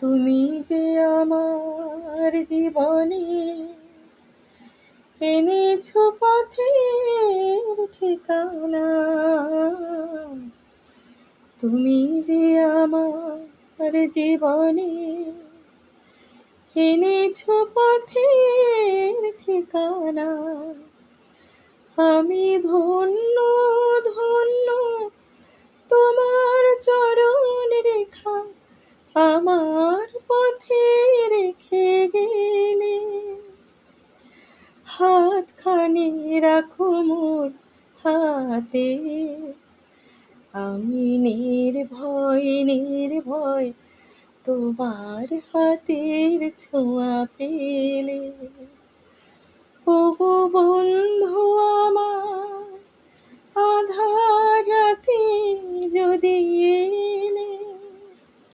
তুমি যে আমার জীবনে এনেছো পথের ঠিকানা, তুমি যে আমার জীবনে এনেছো পথের ঠিকানা। আমি ধন্য ধন্য তোমার চরণ রেখা আমার পথে রেখে গেলে। হাতখানি রাখো মোর হাতে, আমি নির্ভয় নির্ভয় তোমার হাতের ছোঁয়া পেলে। ওগো বন্ধু আমার, আধার রাতে যদি